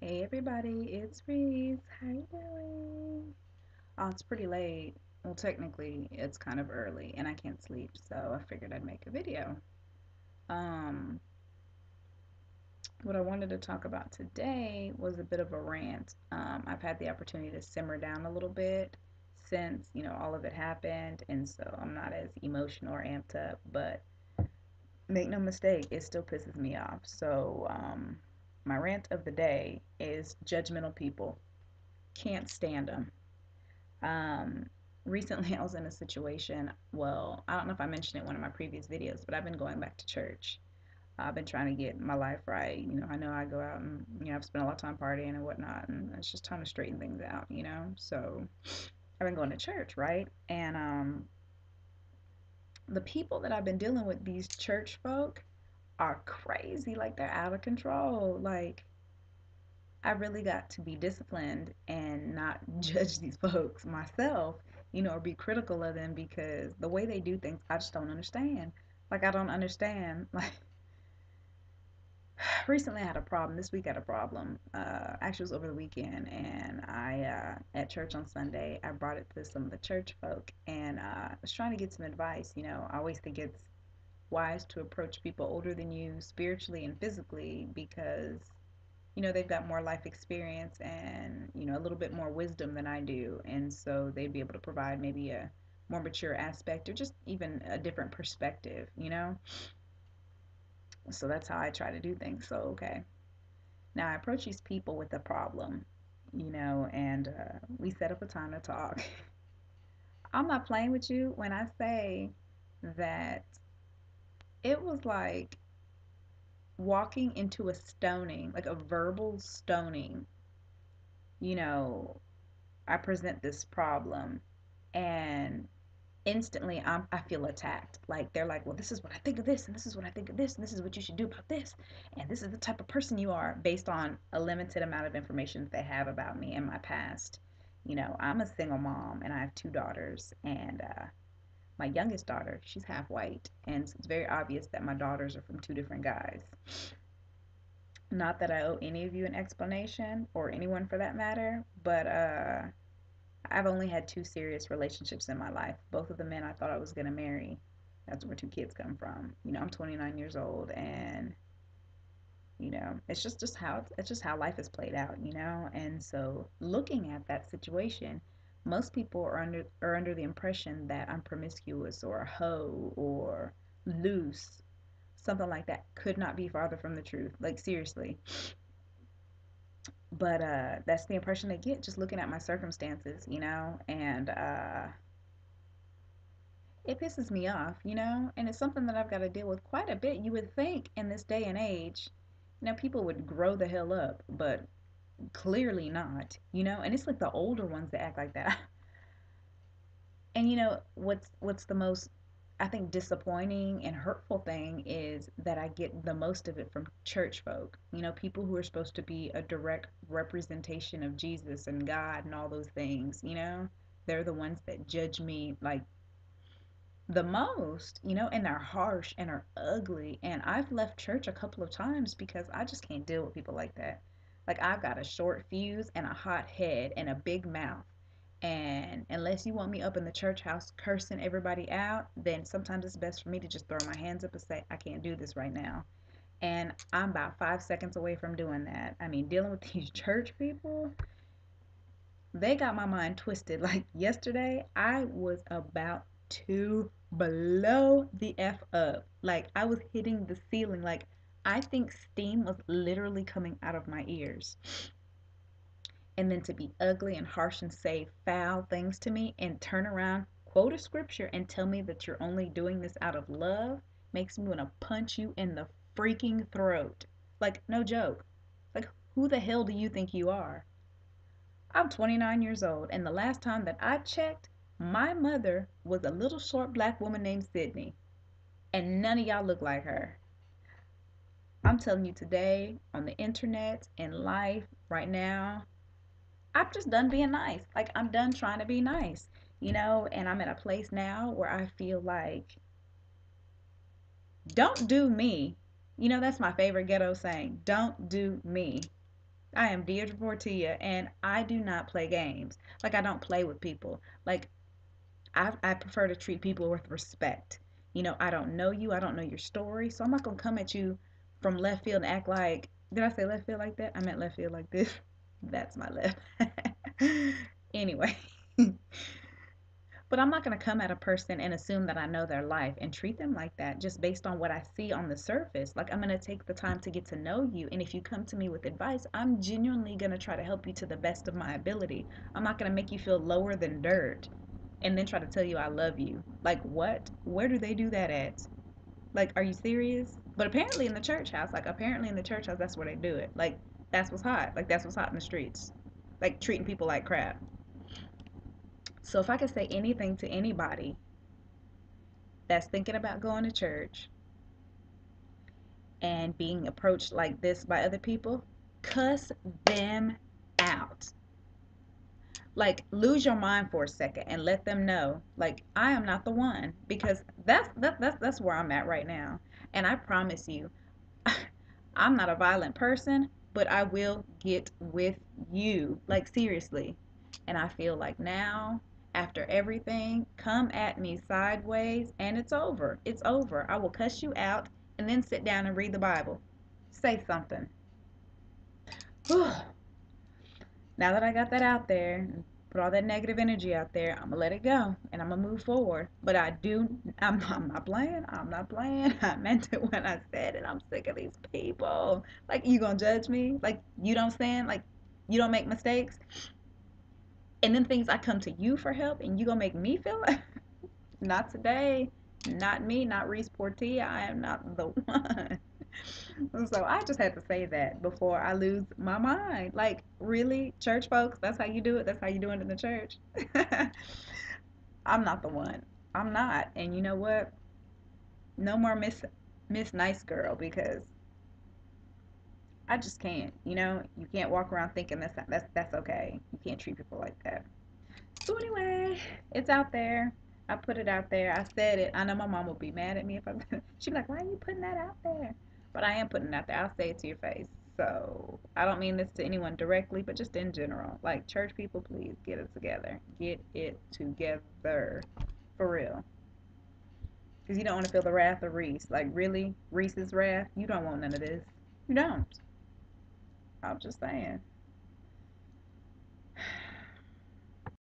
Hey everybody, it's Reese. How you doing? Oh, it's pretty late. Well, technically, it's kind of early and I can't sleep, so I figured I'd make a video. Um, what I wanted to talk about today was a bit of a rant. I've had the opportunity to simmer down a little bit since, all of it happened, and so I'm not as emotional or amped up, but make no mistake, it still pisses me off. So, my rant of the day is judgmental people. Can't stand them. Um, Recently, I was in a situation. Well, I don't know if I mentioned it in one of my previous videos, but I've been going back to church. I've been trying to get my life right. I know I go out and, I've spent a lot of time partying and whatnot, and it's just time to straighten things out. So I've been going to church, right? And the people that I've been dealing with, these church folk, are crazy. Like, they're out of control. Like, I really got to be disciplined and not judge these folks myself, or be critical of them because the way they do things, I just don't understand. Like, I don't understand. Like, recently I had a problem. This week I had a problem. Actually, it was over the weekend, and at church on Sunday, I brought it to some of the church folk, and was trying to get some advice. I always think it's wise to approach people older than you spiritually and physically because they've got more life experience and, a little bit more wisdom than I do. And so they'd be able to provide maybe a more mature aspect or just even a different perspective. So that's how I try to do things. So, okay. Now I approach these people with a problem, and we set up a time to talk. I'm not playing with you when I say that it was like walking into a stoning, like a verbal stoning. You know, I present this problem and instantly I feel attacked. Like, they're like, well, this is what I think of this, and this is what I think of this, and this is what you should do about this, and this is the type of person you are based on a limited amount of information that they have about me and my past. I'm a single mom and I have two daughters, and my youngest daughter, she's half white, and it's very obvious that my daughters are from two different guys. Not that I owe any of you an explanation, or anyone for that matter, but I've only had two serious relationships in my life. Both of the men I thought I was going to marry. That's where two kids come from. I'm 29 years old, and it's just how life is played out. And so, looking at that situation, most people are under the impression that I'm promiscuous or a hoe or loose, something like that. Could not be farther from the truth. Like, seriously. But that's the impression they get just looking at my circumstances. And it pisses me off, and it's something that I've got to deal with quite a bit. You would think in this day and age, people would grow the hell up, but clearly not, and it's like the older ones that act like that. And what's the most, I think, disappointing and hurtful thing is that I get the most of it from church folk, people who are supposed to be a direct representation of Jesus and God and all those things. They're the ones that judge me like the most, and are harsh and are ugly. And I've left church a couple of times because I just can't deal with people like that. Like, I've got a short fuse and a hot head and a big mouth. And unless you want me up in the church house cursing everybody out, then sometimes it's best for me to just throw my hands up and say, I can't do this right now. And I'm about 5 seconds away from doing that. I mean, dealing with these church people, they got my mind twisted. Like, yesterday, I was about to blow the F up. Like, I was hitting the ceiling. Like, I think steam was literally coming out of my ears. And then to be ugly and harsh and say foul things to me and turn around, quote a scripture, and tell me that you're only doing this out of love makes me want to punch you in the freaking throat. Like, no joke. Like, who the hell do you think you are? I'm 29 years old, and the last time that I checked, my mother was a little short black woman named Sydney, and none of y'all look like her. I'm telling you today, on the internet, in life, right now, I'm just done being nice. Like, I'm done trying to be nice, and I'm at a place now where I feel like, don't do me. That's my favorite ghetto saying. Don't do me. I am Deidre Portilla, and I do not play games. Like, I don't play with people. Like, I prefer to treat people with respect. I don't know you, I don't know your story, so I'm not gonna come at you from left field and act like, did I say left field like that? I meant left field like this. That's my left. Anyway, but I'm not going to come at a person and assume that I know their life and treat them like that just based on what I see on the surface. Like, I'm going to take the time to get to know you. And if you come to me with advice, I'm genuinely going to try to help you to the best of my ability. I'm not going to make you feel lower than dirt and then try to tell you I love you. Like, what? Where do they do that at? Like, are you serious? But apparently in the church house, like, apparently in the church house, that's where they do it. Like, that's what's hot. Like, that's what's hot in the streets. Like, treating people like crap. So if I could say anything to anybody that's thinking about going to church and being approached like this by other people, cuss them out. Like, lose your mind for a second and let them know, like, I am not the one, because that's where I'm at right now. And I promise you, I'm not a violent person, but I will get with you. Like, seriously. And I feel like now, after everything, come at me sideways and it's over. It's over. I will cuss you out and then sit down and read the Bible. Say something. Now that I got that out there, and put all that negative energy out there, I'm gonna let it go and I'm gonna move forward. But I'm not playing. I'm not playing. I meant it when I said it. I'm sick of these people. Like, you gonna judge me? Like, you don't sin? Like, you don't make mistakes? And then things I come to you for help and you gonna make me feel like, not today. Not me, not Reese Portilla. I am not the one. So I just had to say that before I lose my mind. Like, really, church folks, that's how you do it. That's how you do it in the church. I'm not the one. I'm not. And you know what? No more Miss Nice Girl, because I just can't. You can't walk around thinking that's okay. You can't treat people like that. So anyway, it's out there. I put it out there. I said it. I know my mom will be mad at me if I. She'd be like, "Why are you putting that out there?" But I am putting it out there. I'll say it to your face. So I don't mean this to anyone directly, but just in general. Like, church people, please get it together. Get it together, for real. Because you don't want to feel the wrath of Reese. Like, really, Reese's wrath. You don't want none of this. You don't. I'm just saying.